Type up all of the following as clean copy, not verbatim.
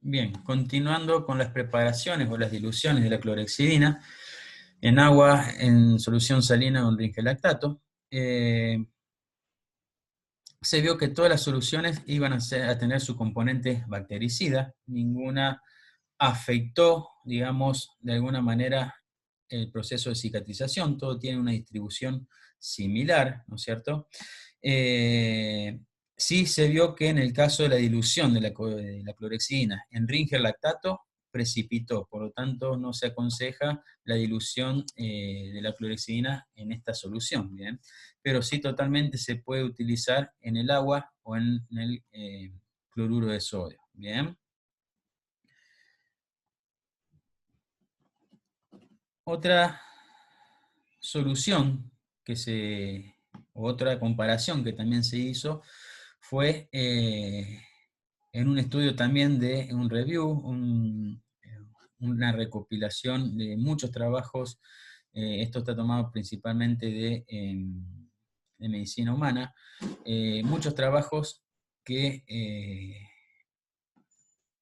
Bien, continuando con las preparaciones o las diluciones de la clorhexidina en agua en solución salina o en ringelactato, se vio que todas las soluciones iban a tener su componente bactericida, ninguna afectó, digamos, de alguna manera el proceso de cicatrización, todo tiene una distribución similar, ¿no es cierto? Sí se vio que en el caso de la dilución de la clorhexidina en ringerlactato, precipitó, por lo tanto no se aconseja la dilución de la clorhexidina en esta solución, ¿bien? Pero sí totalmente se puede utilizar en el agua o en el cloruro de sodio, ¿bien? Otra solución otra comparación que también se hizo fue en un estudio también de un review, una recopilación de muchos trabajos, esto está tomado principalmente de medicina humana, muchos trabajos que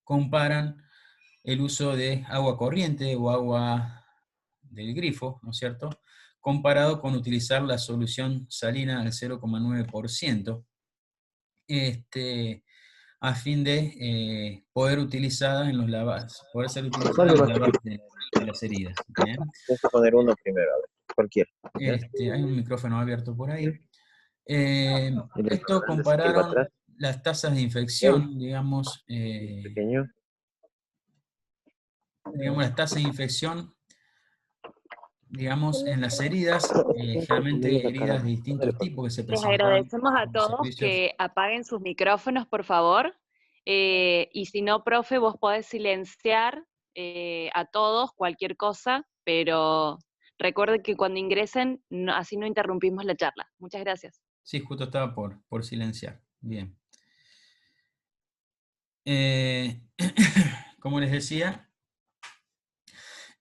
comparan el uso de agua corriente o agua del grifo, ¿no es cierto?, comparado con utilizar la solución salina al 0,9%, a fin de poder utilizada en los lavados, poder ser utilizada en los lavados de las heridas. ¿Bien? Tienes que poner uno primero, a ver, cualquiera. ¿Ya? Hay un micrófono abierto por ahí. Y lo Esto grande se va compararon atrás. las tasas de ¿Ok? infección, Pequeño. digamos las tasas de infección, digamos, en las heridas, generalmente heridas de distintos tipos que se Les presentaban agradecemos a en los todos servicios. que apaguen sus micrófonos, por favor. Y si no, profe, vos podés silenciar a todos cualquier cosa, pero recuerden que cuando ingresen, así no interrumpimos la charla. Muchas gracias. Sí, justo estaba por silenciar. Bien. Eh, como les decía,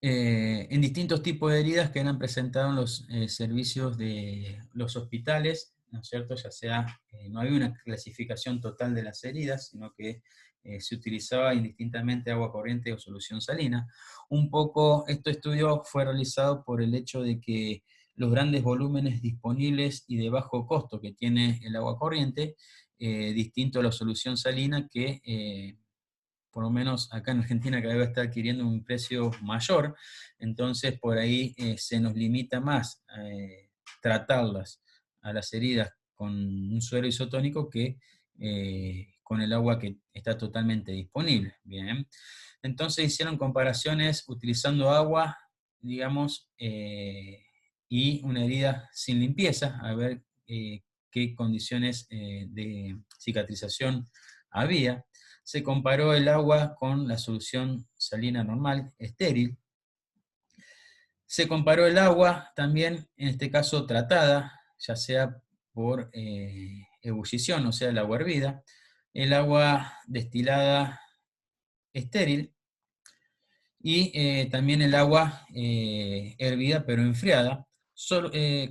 en distintos tipos de heridas que eran presentados en los servicios de los hospitales, ¿no es cierto? Ya sea, no había una clasificación total de las heridas, sino que se utilizaba indistintamente agua corriente o solución salina. Un poco, este estudio fue realizado por el hecho de que los grandes volúmenes disponibles y de bajo costo que tiene el agua corriente, distinto a la solución salina que por lo menos acá en Argentina cada vez está adquiriendo un precio mayor, entonces por ahí se nos limita más tratarlas a las heridas con un suero isotónico que con el agua que está totalmente disponible. Bien. Entonces hicieron comparaciones utilizando agua, digamos, y una herida sin limpieza, a ver qué condiciones de cicatrización había. Se comparó el agua con la solución salina normal, estéril. Se comparó el agua también, en este caso tratada, ya sea por ebullición, o sea, el agua hervida, el agua destilada estéril y también el agua hervida pero enfriada,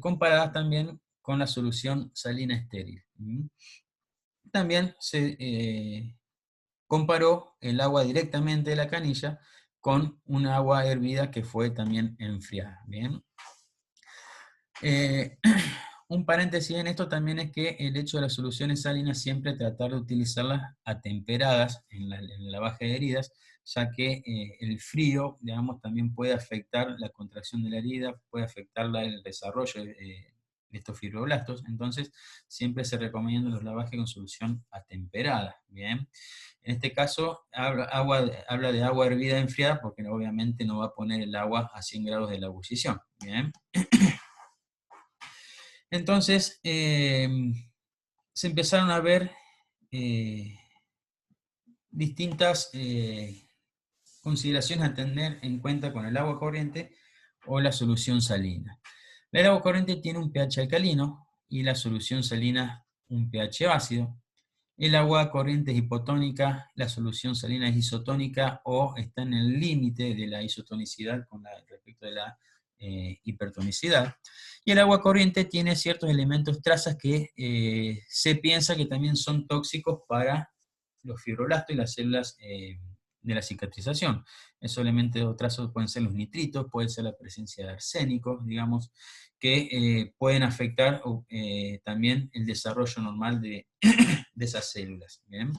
comparadas también con la solución salina estéril. También se comparó el agua directamente de la canilla con un agua hervida que fue también enfriada. ¿Bien? Un paréntesis en esto también es que el hecho de las soluciones salinas siempre tratar de utilizarlas atemperadas en el lavaje de heridas, ya que el frío, digamos, también puede afectar la contracción de la herida, puede afectar el desarrollo de estos fibroblastos, entonces siempre se recomienda los lavajes con solución atemperada. ¿Bien? En este caso habla de agua hervida enfriada porque obviamente no va a poner el agua a 100 grados de la ebullición. ¿Bien? Entonces, se empezaron a ver distintas consideraciones a tener en cuenta con el agua corriente o la solución salina. El agua corriente tiene un pH alcalino y la solución salina un pH ácido. El agua corriente es hipotónica, la solución salina es isotónica o está en el límite de la isotonicidad respecto de la hipertonicidad. Y el agua corriente tiene ciertos elementos trazas que se piensa que también son tóxicos para los fibroblastos y las células de la cicatrización. Esos elementos de trazo pueden ser los nitritos, puede ser la presencia de arsénicos, digamos, que pueden afectar también el desarrollo normal de esas células. ¿Bien?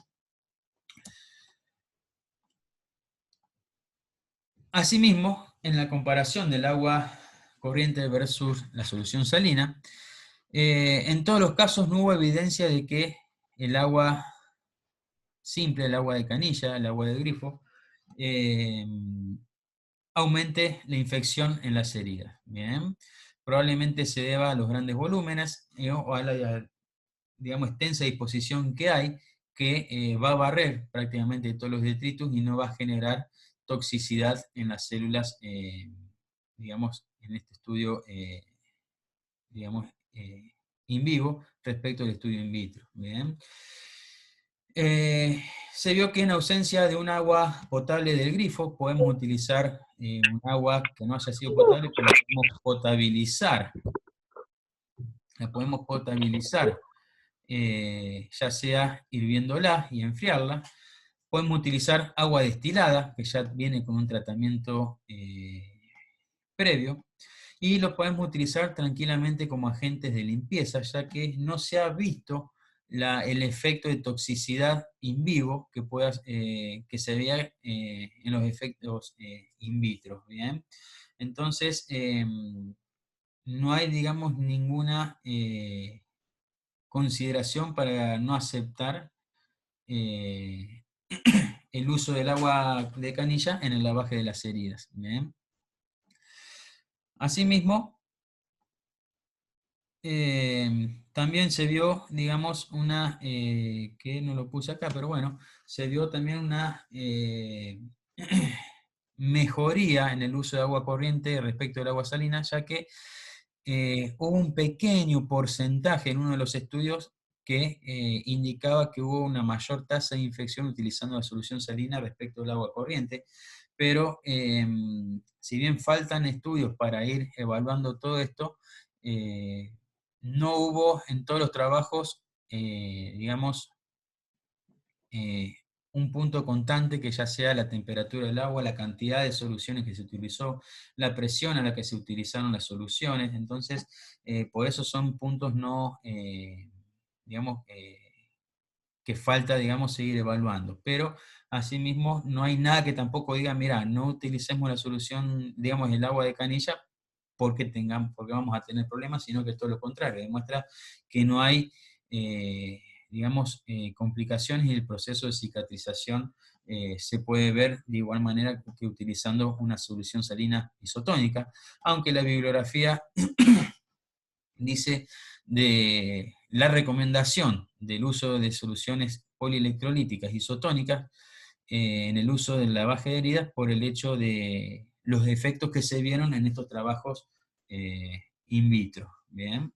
Asimismo, en la comparación del agua corriente versus la solución salina, en todos los casos no hubo evidencia de que el agua simple, el agua de canilla, el agua de grifo, aumente la infección en las heridas. Bien, probablemente se deba a los grandes volúmenes o a la, digamos, extensa disposición que hay, que va a barrer prácticamente todos los detritus y no va a generar toxicidad en las células, digamos, en este estudio, digamos, in vivo respecto al estudio in vitro. Bien. Se vio que en ausencia de un agua potable del grifo podemos utilizar un agua que no haya sido potable, pero la podemos potabilizar. La podemos potabilizar, ya sea hirviéndola y enfriarla. Podemos utilizar agua destilada, que ya viene con un tratamiento previo, y lo podemos utilizar tranquilamente como agentes de limpieza, ya que no se ha visto el efecto de toxicidad in vivo que se veía en los efectos in vitro. ¿Bien? Entonces, no hay, digamos, ninguna consideración para no aceptar el uso del agua de canilla en el lavaje de las heridas. ¿Bien? Asimismo, también se vio, digamos, que no lo puse acá, pero bueno, se vio también una mejoría en el uso de agua corriente respecto del agua salina, ya que hubo un pequeño porcentaje en uno de los estudios que indicaba que hubo una mayor tasa de infección utilizando la solución salina respecto al agua corriente, pero si bien faltan estudios para ir evaluando todo esto, no hubo en todos los trabajos, digamos, un punto constante que ya sea la temperatura del agua, la cantidad de soluciones que se utilizó, la presión a la que se utilizaron las soluciones. Entonces, por eso son puntos no, digamos, que falta, digamos, seguir evaluando. Pero, asimismo, no hay nada que tampoco diga, mira, no utilicemos la solución, digamos, el agua de canilla porque vamos a tener problemas, sino que todo lo contrario, demuestra que no hay, digamos, complicaciones y el proceso de cicatrización se puede ver de igual manera que utilizando una solución salina isotónica, aunque la bibliografía dice de la recomendación del uso de soluciones polielectrolíticas isotónicas en el uso del lavaje de heridas por el hecho de los efectos que se vieron en estos trabajos in vitro. Bien.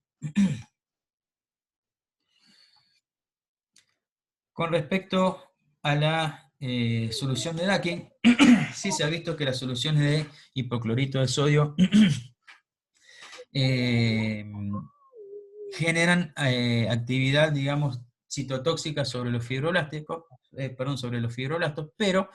Con respecto a la solución de Dakin, sí se ha visto que las soluciones de hipoclorito de sodio generan actividad, digamos, citotóxica sobre los fibroblastos, pero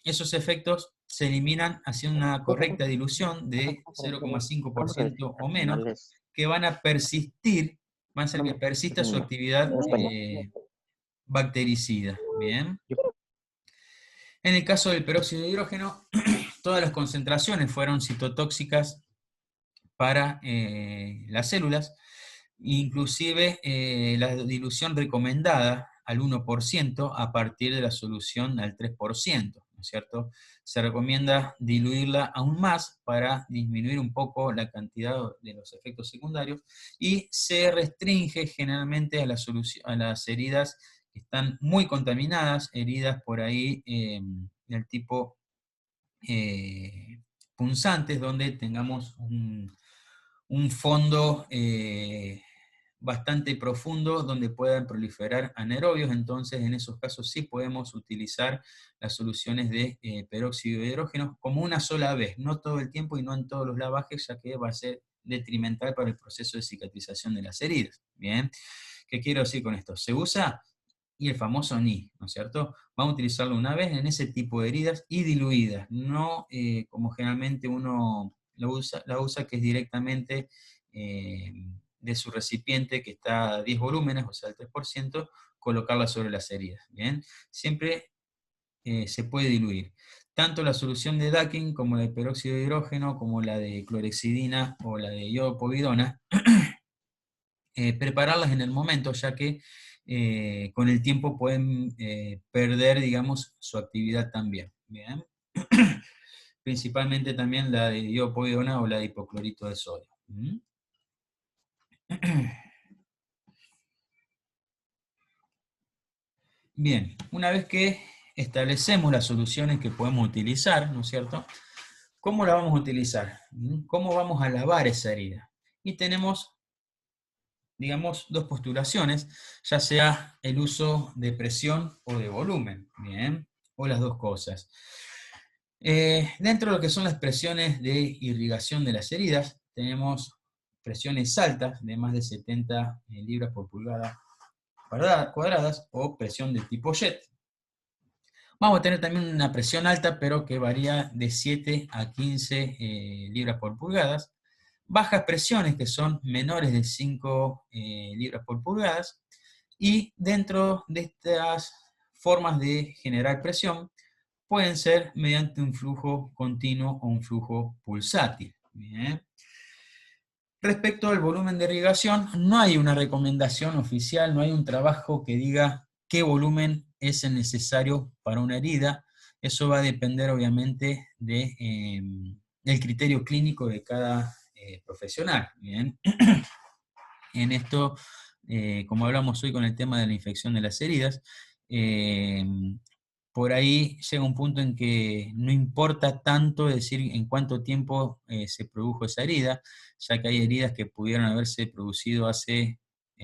esos efectos se eliminan haciendo una correcta dilución de 0,5% o menos, que van a persistir, van a hacer que persista su actividad bactericida. Bien. En el caso del peróxido de hidrógeno, todas las concentraciones fueron citotóxicas para las células, inclusive la dilución recomendada al 1% a partir de la solución al 3%, ¿no es cierto? Se recomienda diluirla aún más para disminuir un poco la cantidad de los efectos secundarios y se restringe generalmente a las heridas que están muy contaminadas, heridas por ahí del tipo punzantes, donde tengamos un fondo bastante profundo donde puedan proliferar anaerobios. Entonces en esos casos sí podemos utilizar las soluciones de peróxido de hidrógeno como una sola vez, no todo el tiempo y no en todos los lavajes, ya que va a ser detrimental para el proceso de cicatrización de las heridas. Bien, ¿qué quiero decir con esto? Se usa y el famoso ni, ¿no es cierto? Vamos a utilizarlo una vez en ese tipo de heridas y diluidas, no como generalmente uno la usa que es directamente de su recipiente que está a 10 volúmenes, o sea, el 3%, colocarla sobre las heridas, ¿bien? Siempre se puede diluir. Tanto la solución de Dakin como la de peróxido de hidrógeno, como la de clorexidina o la de iodopovidona, prepararlas en el momento, ya que con el tiempo pueden perder, digamos, su actividad también. ¿Bien? Principalmente también la de iodopovidona o la de hipoclorito de sodio. ¿Mm? Bien, una vez que establecemos las soluciones que podemos utilizar, ¿no es cierto? ¿Cómo la vamos a utilizar? ¿Cómo vamos a lavar esa herida? Y tenemos, digamos, dos postulaciones, ya sea el uso de presión o de volumen, ¿bien? O las dos cosas. Dentro de lo que son las presiones de irrigación de las heridas, tenemos presiones altas de más de 70 libras por pulgada cuadradas o presión de tipo jet. Vamos a tener también una presión alta, pero que varía de 7 a 15 libras por pulgadas. Bajas presiones, que son menores de 5 libras por pulgadas. Y dentro de estas formas de generar presión, pueden ser mediante un flujo continuo o un flujo pulsátil. Bien. Respecto al volumen de irrigación, no hay una recomendación oficial, no hay un trabajo que diga qué volumen es el necesario para una herida. Eso va a depender obviamente del criterio clínico de cada profesional. ¿Bien? En esto, como hablamos hoy con el tema de la infección de las heridas, por ahí llega un punto en que no importa tanto decir en cuánto tiempo se produjo esa herida, ya que hay heridas que pudieron haberse producido hace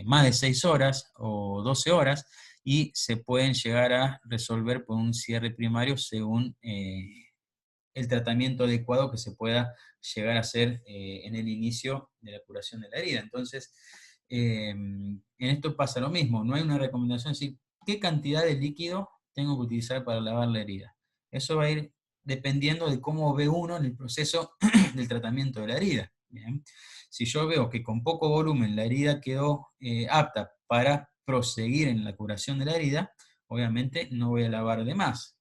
más de 6 horas o 12 horas y se pueden llegar a resolver por un cierre primario según el tratamiento adecuado que se pueda llegar a hacer en el inicio de la curación de la herida. Entonces, en esto pasa lo mismo, no hay una recomendación, es decir, qué cantidad de líquido tengo que utilizar para lavar la herida. Eso va a ir dependiendo de cómo ve uno en el proceso del tratamiento de la herida. ¿Bien? Si yo veo que con poco volumen la herida quedó apta para proseguir en la curación de la herida, obviamente no voy a lavar de más.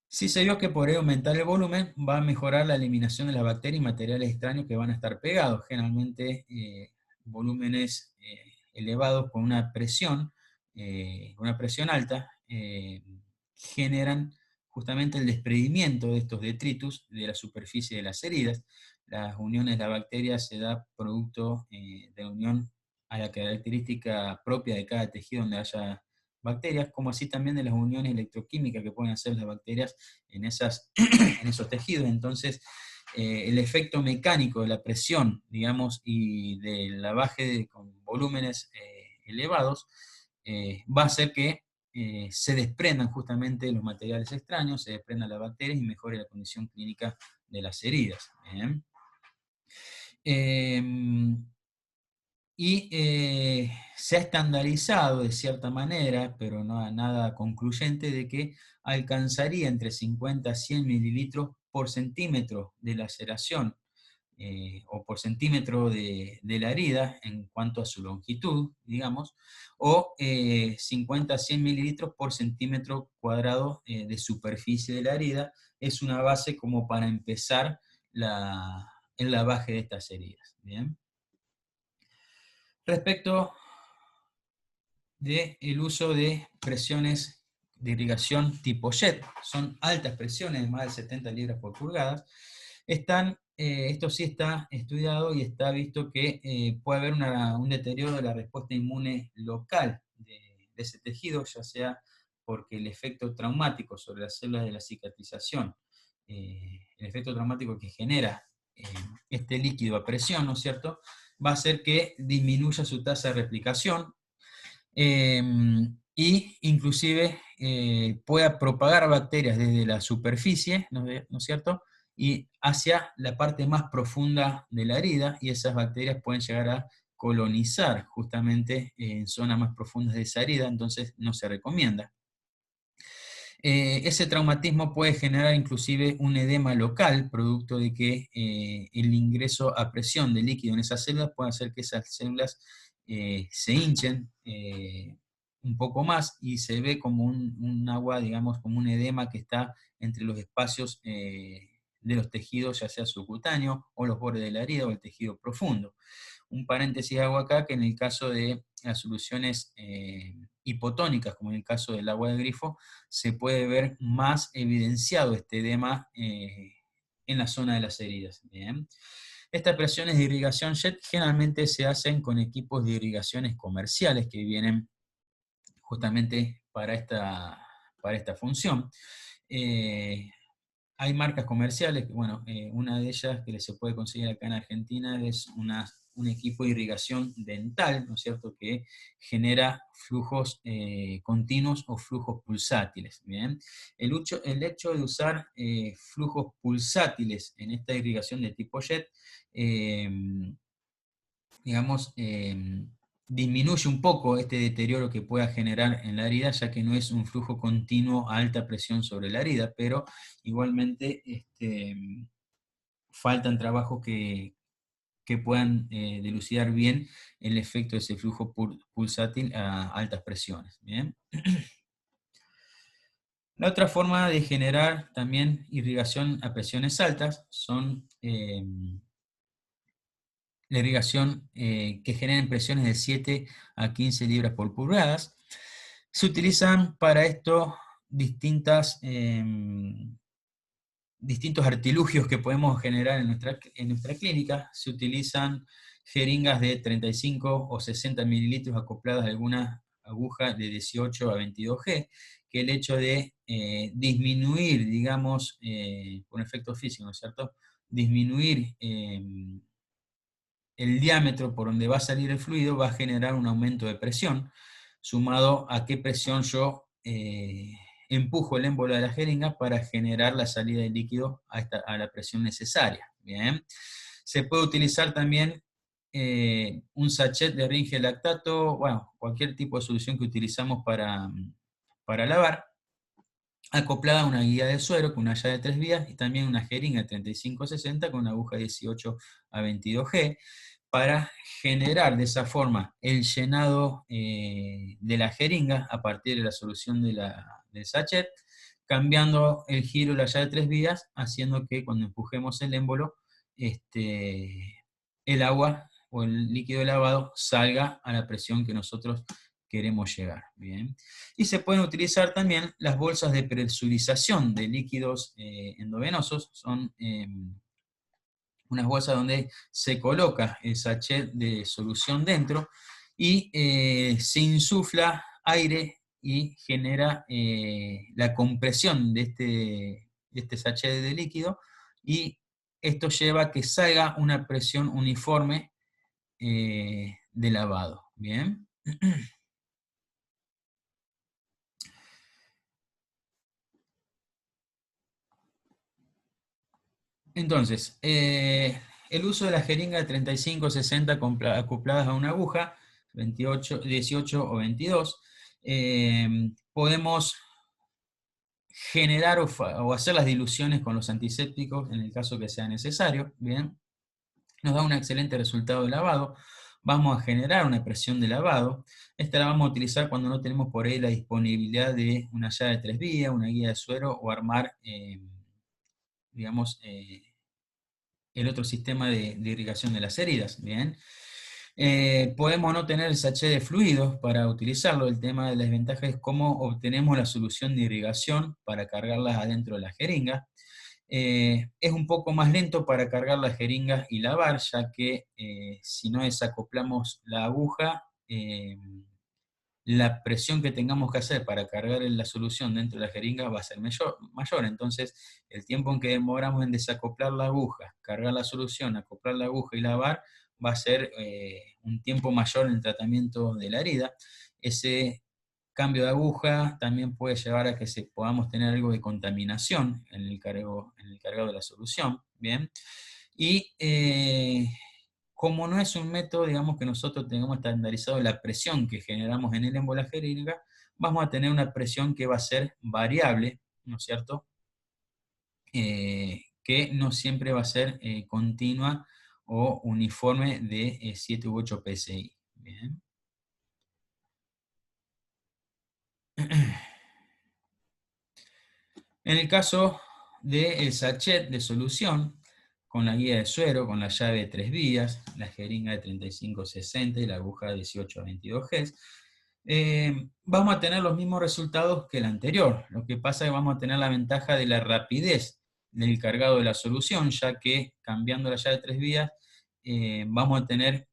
Si se vio que por aumentar el volumen va a mejorar la eliminación de las bacterias y materiales extraños que van a estar pegados. Generalmente volúmenes elevados con una presión alta, generan justamente el desprendimiento de estos detritus de la superficie de las heridas. Las uniones de las bacterias se da producto de la unión a la característica propia de cada tejido donde haya bacterias, como así también de las uniones electroquímicas que pueden hacer las bacterias en esos tejidos. Entonces, el efecto mecánico de la presión, digamos, y del lavaje con volúmenes elevados, va a hacer que se desprendan justamente los materiales extraños, se desprendan las bacterias y mejore la condición clínica de las heridas. Se ha estandarizado de cierta manera, pero no nada concluyente, de que alcanzaría entre 50 a 100 mililitros por centímetro de laceración o por centímetro de la herida en cuanto a su longitud, digamos, o 50 a 100 mililitros por centímetro cuadrado de superficie de la herida. Es una base como para empezar el lavaje de estas heridas. ¿Bien? Respecto del uso de presiones de irrigación tipo jet, son altas presiones de más de 70 libras por pulgada, esto sí está estudiado y está visto que puede haber un deterioro de la respuesta inmune local de ese tejido, ya sea porque el efecto traumático sobre las células de la cicatrización, el efecto traumático que genera este líquido a presión, ¿no es cierto?, va a hacer que disminuya su tasa de replicación y inclusive pueda propagar bacterias desde la superficie, ¿no es cierto?, y hacia la parte más profunda de la herida, y esas bacterias pueden llegar a colonizar justamente en zonas más profundas de esa herida, entonces no se recomienda. Ese traumatismo puede generar inclusive un edema local, producto de que el ingreso a presión de líquido en esas células puede hacer que esas células se hinchen un poco más y se ve como un agua, digamos, como un edema que está entre los espacios de los tejidos, ya sea subcutáneo o los bordes de la herida o el tejido profundo. Un paréntesis hago acá que en el caso de las soluciones hipotónicas, como en el caso del agua de grifo, se puede ver más evidenciado este edema en la zona de las heridas. Bien. Estas presiones de irrigación jet generalmente se hacen con equipos de irrigaciones comerciales que vienen justamente para esta función. Hay marcas comerciales, bueno, una de ellas que se puede conseguir acá en Argentina es un equipo de irrigación dental, ¿no es cierto?, que genera flujos continuos o flujos pulsátiles. ¿Bien? El hecho de usar flujos pulsátiles en esta irrigación de tipo jet, digamos, disminuye un poco este deterioro que pueda generar en la herida, ya que no es un flujo continuo a alta presión sobre la herida, pero igualmente faltan trabajos que puedan dilucidar bien el efecto de ese flujo pulsátil a altas presiones. ¿Bien? La otra forma de generar también irrigación a presiones altas son la irrigación que genera presiones de 7 a 15 libras por pulgadas. Se utilizan para esto distintos artilugios que podemos generar en nuestra clínica. Se utilizan jeringas de 35 o 60 mililitros acopladas a alguna aguja de 18 a 22G, que el hecho de disminuir, digamos, por efecto físico, ¿no es cierto?, disminuir el diámetro por donde va a salir el fluido va a generar un aumento de presión, sumado a qué presión yo empujo el émbolo de la jeringa para generar la salida del líquido a la presión necesaria. Bien. Se puede utilizar también un sachet de ringe lactato, bueno, cualquier tipo de solución que utilizamos para lavar, acoplada a una guía de suero con una llave de 3 vías y también una jeringa 35-60 con una aguja 18 a 22G, para generar de esa forma el llenado de la jeringa a partir de la solución del sachet, cambiando el giro de la llave de 3 vías, haciendo que cuando empujemos el émbolo, el agua o el líquido de lavado salga a la presión que nosotros queremos llegar. Bien. Y se pueden utilizar también las bolsas de presurización de líquidos endovenosos. Son unas bolsas donde se coloca el sachet de solución dentro y se insufla aire y genera la compresión de este sachet de líquido, y esto lleva a que salga una presión uniforme de lavado. Bien. Entonces, el uso de la jeringa de 35-60 acopladas a una aguja, 18 o 22, podemos generar o hacer las diluciones con los antisépticos en el caso que sea necesario. Bien, nos da un excelente resultado de lavado. Vamos a generar una presión de lavado. Esta la vamos a utilizar cuando no tenemos por ahí la disponibilidad de una llave de 3 vías, una guía de suero o armar, digamos, el otro sistema de irrigación de las heridas. Bien. Podemos no tener el sachet de fluidos para utilizarlo. El tema de la desventaja es cómo obtenemos la solución de irrigación para cargarlas adentro de la jeringa. Es un poco más lento para cargar la jeringa y lavar, ya que si no desacoplamos la aguja, la presión que tengamos que hacer para cargar la solución dentro de la jeringa va a ser mayor. Entonces, el tiempo en que demoramos en desacoplar la aguja, cargar la solución, acoplar la aguja y lavar, va a ser un tiempo mayor en el tratamiento de la herida. Ese cambio de aguja también puede llevar a que podamos tener algo de contaminación en el cargado de la solución. Bien. Y como no es un método, digamos, que nosotros tengamos estandarizado la presión que generamos en el émbola jeringa, vamos a tener una presión que va a ser variable, ¿no es cierto? Que no siempre va a ser continua o uniforme de 7 u 8 PSI. Bien. En el caso del sachet de solución, con la guía de suero, con la llave de 3 vías, la jeringa de 35-60 y la aguja de 18-22 Gs, vamos a tener los mismos resultados que el anterior. Lo que pasa es que vamos a tener la ventaja de la rapidez del cargado de la solución, ya que cambiando la llave de 3 vías, vamos a tener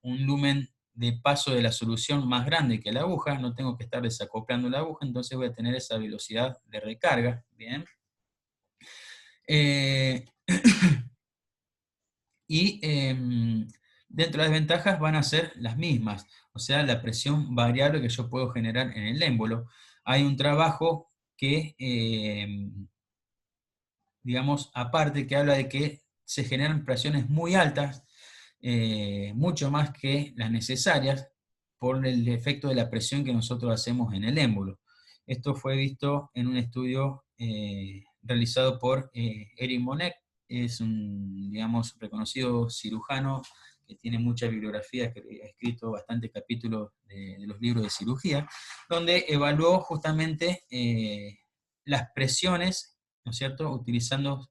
un lumen de paso de la solución más grande que la aguja, no tengo que estar desacoplando la aguja, entonces voy a tener esa velocidad de recarga, ¿bien? Y dentro de las desventajas van a ser las mismas, o sea, la presión variable que yo puedo generar en el émbolo. Hay un trabajo que, digamos, aparte, que habla de que se generan presiones muy altas, mucho más que las necesarias, por el efecto de la presión que nosotros hacemos en el émbolo. Esto fue visto en un estudio realizado por Eric Monek, es un, digamos, reconocido cirujano que tiene mucha bibliografía, que ha escrito bastantes capítulos de los libros de cirugía, donde evaluó justamente las presiones, ¿no es cierto?, utilizando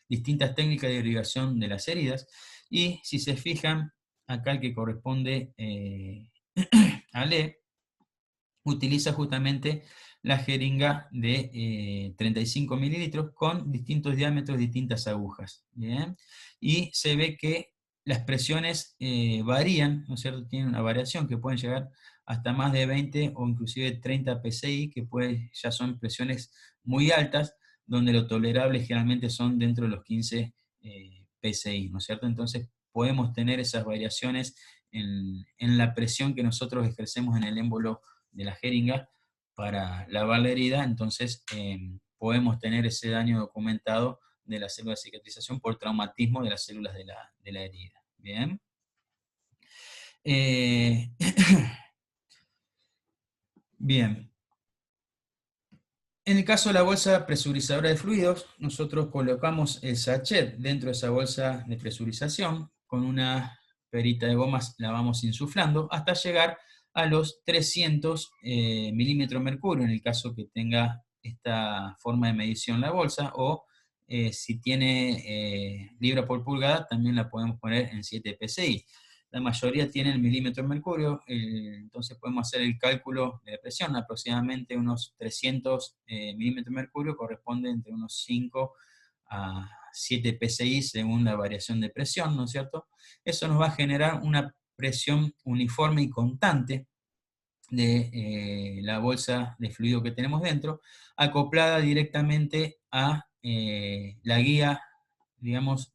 distintas técnicas de irrigación de las heridas, y si se fijan, acá el que corresponde a LE, utiliza justamente la jeringa de 35 mililitros con distintos diámetros, distintas agujas, ¿bien? Y se ve que las presiones varían, ¿no es cierto? Tienen una variación que pueden llegar hasta más de 20 o inclusive 30 PSI, que ya son presiones muy altas, donde lo tolerable generalmente son dentro de los 15 PSI, ¿no es cierto? Entonces podemos tener esas variaciones en la presión que nosotros ejercemos en el émbolo de la jeringa para lavar la herida, entonces podemos tener ese daño documentado de las células de cicatrización por traumatismo de las células de la herida. Bien. Bien. En el caso de la bolsa presurizadora de fluidos, nosotros colocamos el sachet dentro de esa bolsa de presurización, con una perita de gomas la vamos insuflando hasta llegar a los 300 milímetros de mercurio, en el caso que tenga esta forma de medición la bolsa, o si tiene libra por pulgada, también la podemos poner en 7 PSI. La mayoría tiene el milímetro de mercurio, entonces podemos hacer el cálculo de la presión, aproximadamente unos 300 milímetros de mercurio corresponde entre unos 5 a 7 PSI según la variación de presión, ¿no es cierto? Eso nos va a generar una presión uniforme y constante de la bolsa de fluido que tenemos dentro, acoplada directamente a la guía, digamos,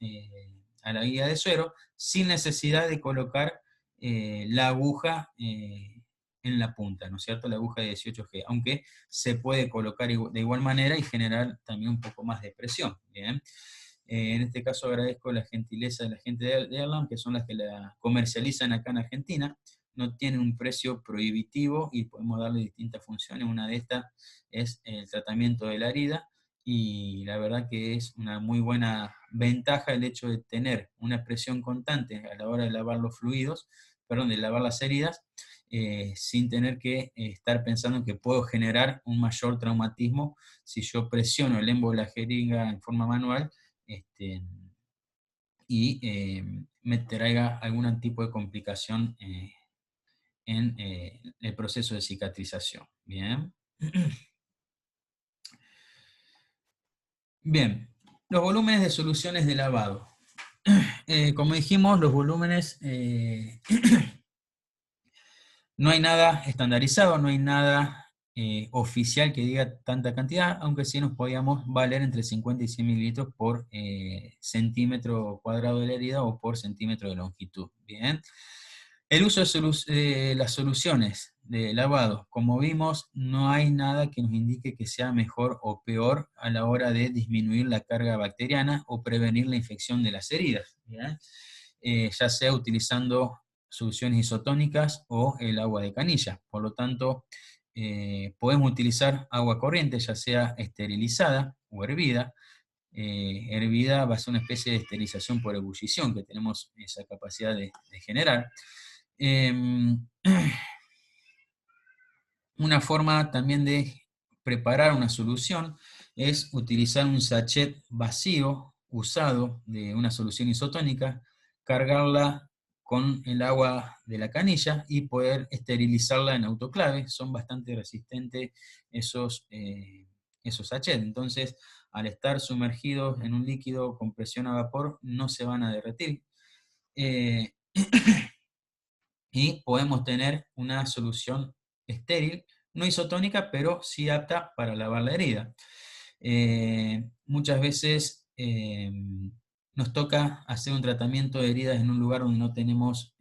a la guía de suero, sin necesidad de colocar la aguja en la punta, ¿no es cierto? La aguja de 18G, aunque se puede colocar de igual manera y generar también un poco más de presión, ¿bien? En este caso agradezco la gentileza de la gente de Erlang, que son las que la comercializan acá en Argentina. No tienen un precio prohibitivo y podemos darle distintas funciones. Una de estas es el tratamiento de la herida, y la verdad que es una muy buena ventaja el hecho de tener una presión constante a la hora de lavar los fluidos, perdón, de lavar las heridas, sin tener que estar pensando que puedo generar un mayor traumatismo si yo presiono el émbolo de la jeringa en forma manual y me traiga algún tipo de complicación en el proceso de cicatrización. Bien. Bien, los volúmenes de soluciones de lavado. Como dijimos, los volúmenes, no hay nada estandarizado, no hay nada oficial que diga tanta cantidad, aunque sí nos podíamos valer entre 50 y 100 mililitros por centímetro cuadrado de la herida o por centímetro de longitud. Bien. El uso de las soluciones de lavado, como vimos, no hay nada que nos indique que sea mejor o peor a la hora de disminuir la carga bacteriana o prevenir la infección de las heridas. ¿Bien? ya sea utilizando soluciones isotónicas o el agua de canilla. Por lo tanto, podemos utilizar agua corriente, ya sea esterilizada o hervida. Hervida va a ser una especie de esterilización por ebullición, que tenemos esa capacidad de generar. Una forma también de preparar una solución es utilizar un sachet vacío, usado, de una solución isotónica, cargarla con el agua de la canilla y poder esterilizarla en autoclave. Son bastante resistentes esos sachets. Entonces, al estar sumergidos en un líquido con presión a vapor, no se van a derretir. Y podemos tener una solución estéril, no isotónica, pero sí apta para lavar la herida. Muchas veces nos toca hacer un tratamiento de heridas en un lugar donde no tenemos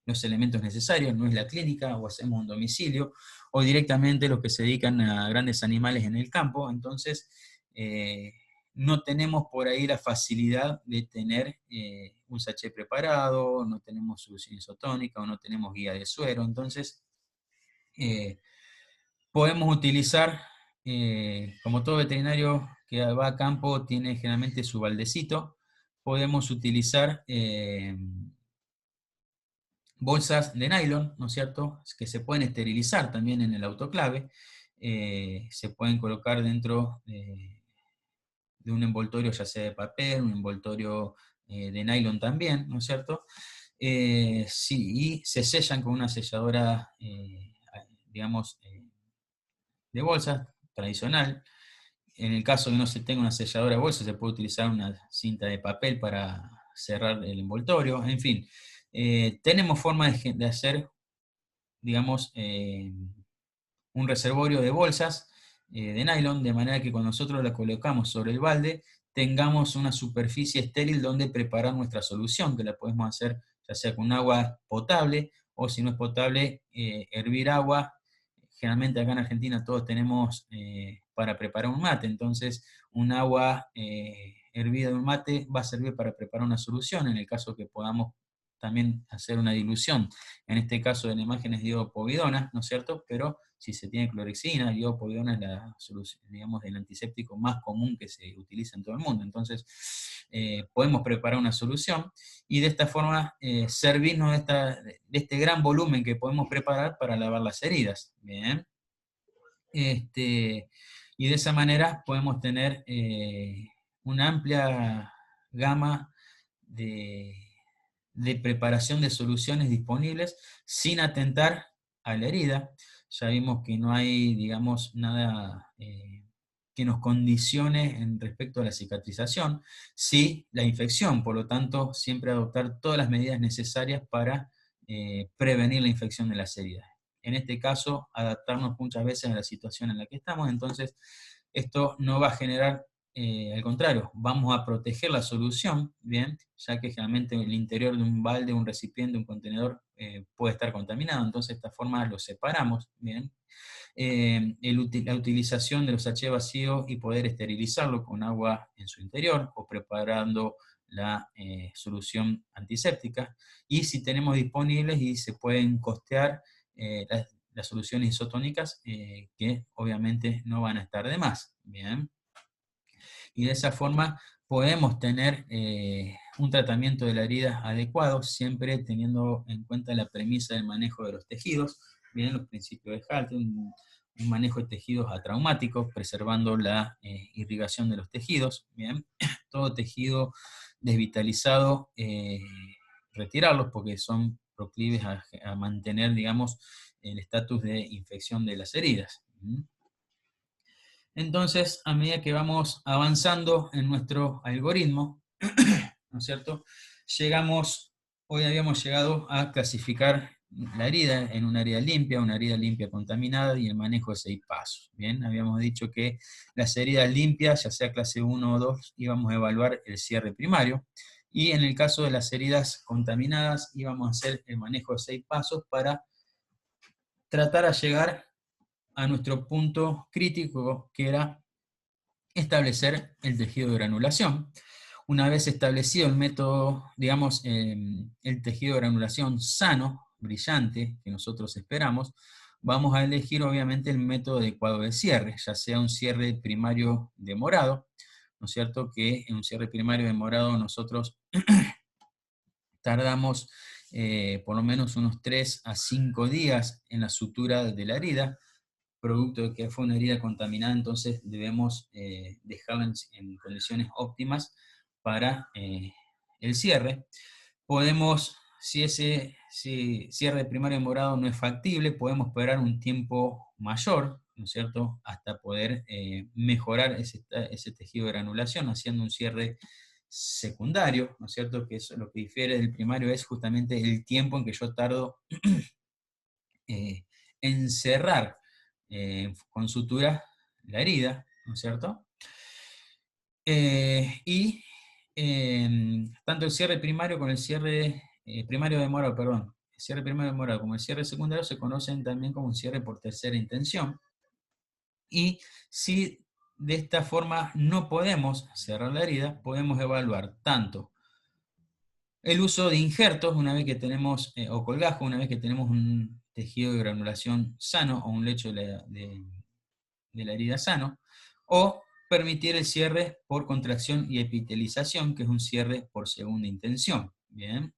los elementos necesarios, no es la clínica, o hacemos un domicilio, o directamente los que se dedican a grandes animales en el campo. Entonces, no tenemos por ahí la facilidad de tener un sachet preparado, no tenemos solución isotónica, o no tenemos guía de suero. Entonces, podemos utilizar, como todo veterinario que va a campo tiene generalmente su baldecito, podemos utilizar bolsas de nylon, ¿no es cierto?, que se pueden esterilizar también en el autoclave, se pueden colocar dentro de un envoltorio, ya sea de papel, un envoltorio de nylon también, ¿no es cierto? Sí, y se sellan con una selladora, digamos, de bolsas, tradicional. En el caso de que no se tenga una selladora de bolsas, se puede utilizar una cinta de papel para cerrar el envoltorio. En fin, tenemos forma de hacer, digamos, un reservorio de bolsas de nylon, de manera que cuando nosotros la colocamos sobre el balde, tengamos una superficie estéril donde preparar nuestra solución, que la podemos hacer ya sea con agua potable, o si no es potable, hervir agua. Generalmente acá en Argentina todos tenemos para preparar un mate, entonces un agua hervida de un mate va a servir para preparar una solución, en el caso que podamos también hacer una dilución, en este caso de la imagen es iodopovidona, ¿no es cierto? Pero si se tiene clorexina, iodopovidona es la solución, digamos, el antiséptico más común que se utiliza en todo el mundo. Entonces, podemos preparar una solución y de esta forma servirnos de este gran volumen que podemos preparar para lavar las heridas. Bien. Y de esa manera podemos tener una amplia gama de preparación de soluciones disponibles sin atentar a la herida. Ya vimos que no hay, digamos, nada que nos condicione en respecto a la cicatrización, sí la infección. Por lo tanto, siempre adoptar todas las medidas necesarias para prevenir la infección de las heridas. En este caso, adaptarnos muchas veces a la situación en la que estamos. Entonces, esto no va a generar, al contrario, vamos a proteger la solución, ¿bien? Ya que generalmente el interior de un balde, un recipiente, un contenedor puede estar contaminado. Entonces, de esta forma lo separamos, ¿bien? La utilización de los sachets vacíos y poder esterilizarlo con agua en su interior, o preparando la solución antiséptica. Y si tenemos disponibles y se pueden costear las soluciones isotónicas, que obviamente no van a estar de más. Bien. Y de esa forma podemos tener un tratamiento de la herida adecuado, siempre teniendo en cuenta la premisa del manejo de los tejidos, bien, los principios de Halt, un manejo de tejidos atraumáticos, preservando la irrigación de los tejidos, bien, todo tejido desvitalizado, retirarlos porque son proclives a mantener, digamos, el estatus de infección de las heridas. Entonces, a medida que vamos avanzando en nuestro algoritmo, ¿no es cierto?, hoy habíamos llegado a clasificar la herida en una herida limpia contaminada y el manejo de 6 pasos. Bien, habíamos dicho que las heridas limpias, ya sea clase 1 o 2, íbamos a evaluar el cierre primario, y en el caso de las heridas contaminadas íbamos a hacer el manejo de 6 pasos para tratar de llegar a nuestro punto crítico, que era establecer el tejido de granulación. Una vez establecido el método, digamos, el tejido de granulación sano, brillante, que nosotros esperamos, vamos a elegir obviamente el método adecuado de cierre, ya sea un cierre primario demorado, ¿no es cierto? Que en un cierre primario demorado nosotros tardamos por lo menos unos 3 a 5 días en la sutura de la herida, producto de que fue una herida contaminada, entonces debemos dejarla en condiciones óptimas para el cierre. Podemos, si cierre primario demorado no es factible, podemos esperar un tiempo mayor, ¿no es cierto?, hasta poder mejorar ese tejido de granulación, haciendo un cierre secundario, ¿no es cierto?, que eso lo que difiere del primario es justamente el tiempo en que yo tardo en cerrar con sutura la herida, ¿no es cierto? Y tanto el cierre primario con el cierre primario demorado, perdón, el cierre primario demorado como el cierre secundario se conocen también como un cierre por tercera intención. Y si de esta forma no podemos cerrar la herida, podemos evaluar tanto el uso de injertos una vez que tenemos, o colgajo, una vez que tenemos un tejido de granulación sano o un lecho de la herida sano, o permitir el cierre por contracción y epitelización, que es un cierre por segunda intención. Bien.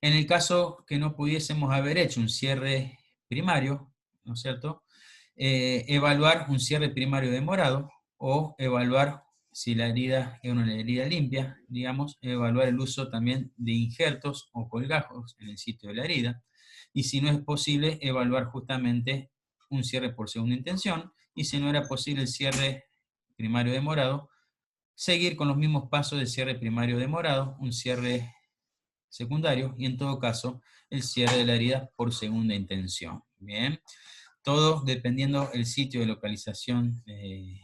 En el caso que no pudiésemos haber hecho un cierre primario, ¿no es cierto?, evaluar un cierre primario demorado, o evaluar, si la herida es una herida limpia, digamos, evaluar el uso también de injertos o colgajos en el sitio de la herida, y si no es posible, evaluar justamente un cierre por segunda intención, y si no era posible el cierre primario demorado, seguir con los mismos pasos de cierre primario demorado, un cierre secundario, y en todo caso, el cierre de la herida por segunda intención. Bien, todo dependiendo del sitio de localización de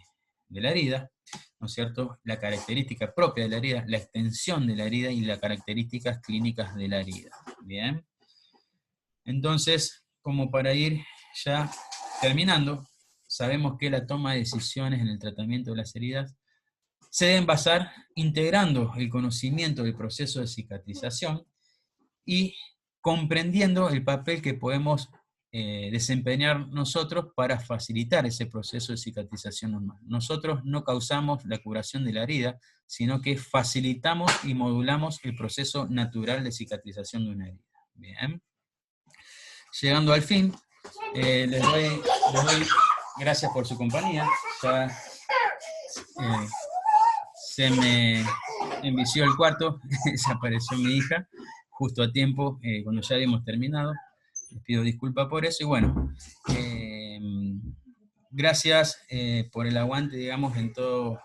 la herida, ¿no es cierto?, la característica propia de la herida, la extensión de la herida y las características clínicas de la herida. Bien, entonces, como para ir ya terminando, sabemos que la toma de decisiones en el tratamiento de las heridas se deben basar integrando el conocimiento del proceso de cicatrización y comprendiendo el papel que podemos desempeñar nosotros para facilitar ese proceso de cicatrización normal. Nosotros no causamos la curación de la herida, sino que facilitamos y modulamos el proceso natural de cicatrización de una herida. Bien. Llegando al fin, les doy gracias por su compañía. Ya se me envició el cuarto, desapareció mi hija, justo a tiempo, cuando ya habíamos terminado. Les pido disculpas por eso, y bueno, gracias por el aguante, digamos, en todo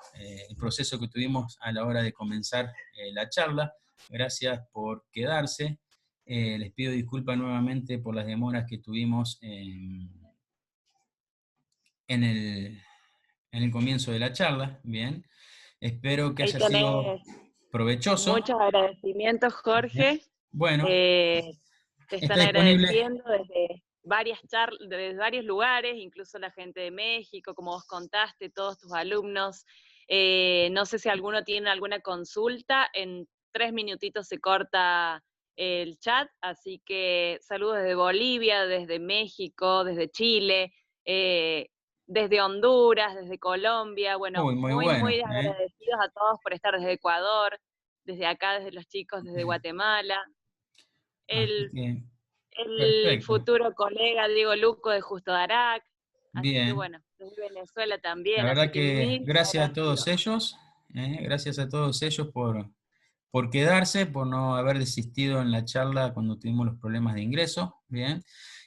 el proceso que tuvimos a la hora de comenzar la charla. Gracias por quedarse. Les pido disculpas nuevamente por las demoras que tuvimos en el comienzo de la charla. Bien, espero que haya sido provechoso. Muchos agradecimientos, Jorge. Bueno, te están está disponible agradeciendo desde desde varios lugares, incluso la gente de México, como vos contaste, todos tus alumnos. No sé si alguno tiene alguna consulta, en 3 minutitos se corta el chat, así que saludos desde Bolivia, desde México, desde Chile, desde Honduras, desde Colombia. Bueno, muy bueno, muy agradecidos a todos por estar desde Ecuador, desde acá, desde los chicos, desde Guatemala. El futuro colega Diego Luco de Justo Darac. Así que bueno, desde Venezuela también. La verdad así que gracias a todos ellos, gracias a todos ellos por quedarse, por no haber desistido en la charla cuando tuvimos los problemas de ingreso. Bien.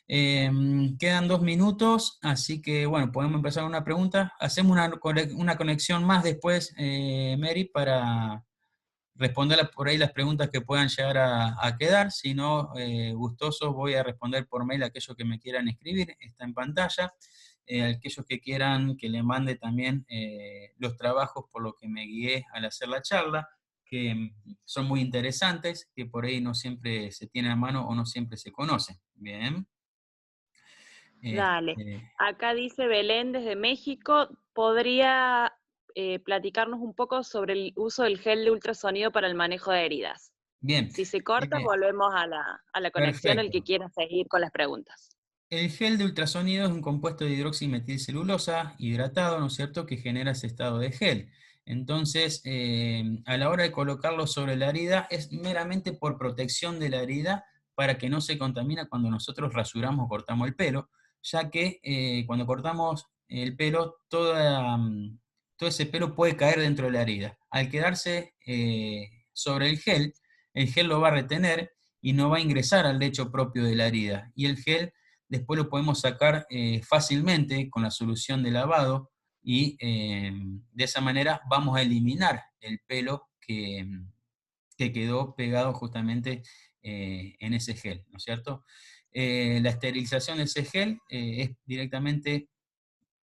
Quedan 2 minutos, así que bueno, podemos empezar una pregunta. Hacemos una conexión más después, Mary, para responder por ahí las preguntas que puedan llegar a quedar. Si no, gustosos, voy a responder por mail a aquellos que me quieran escribir, está en pantalla. Aquellos que quieran que le mande también los trabajos por los que me guié al hacer la charla, que son muy interesantes, que por ahí no siempre se tienen a mano o no siempre se conocen. Bien. Dale. Acá dice Belén desde México, ¿podría platicarnos un poco sobre el uso del gel de ultrasonido para el manejo de heridas. Bien. Si se corta, volvemos a la conexión, el que quiera seguir con las preguntas. El gel de ultrasonido es un compuesto de hidroximetilcelulosa hidratado, ¿no es cierto?, que genera ese estado de gel. Entonces, a la hora de colocarlo sobre la herida, es meramente por protección de la herida para que no se contamine cuando nosotros rasuramos o cortamos el pelo, ya que cuando cortamos el pelo, todo ese pelo puede caer dentro de la herida. Al quedarse sobre el gel lo va a retener y no va a ingresar al lecho propio de la herida. Y el gel después lo podemos sacar fácilmente con la solución de lavado y de esa manera vamos a eliminar el pelo que quedó pegado justamente en ese gel, ¿no es cierto? La esterilización de ese gel es directamente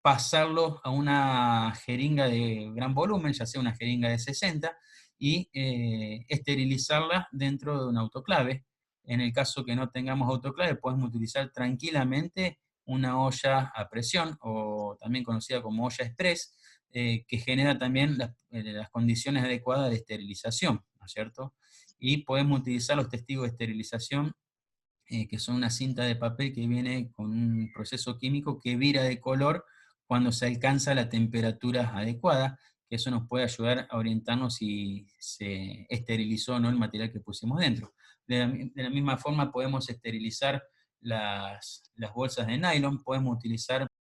pasarlo a una jeringa de gran volumen, ya sea una jeringa de 60, y esterilizarla dentro de un autoclave. En el caso que no tengamos autoclave, podemos utilizar tranquilamente una olla a presión, o también conocida como olla express, que genera también las condiciones adecuadas de esterilización, ¿no es cierto? Y podemos utilizar los testigos de esterilización, que son una cinta de papel que viene con un proceso químico que vira de color cuando se alcanza la temperatura adecuada, que eso nos puede ayudar a orientarnos si se esterilizó o no el material que pusimos dentro. De la misma forma podemos esterilizar las bolsas de nylon, podemos utilizar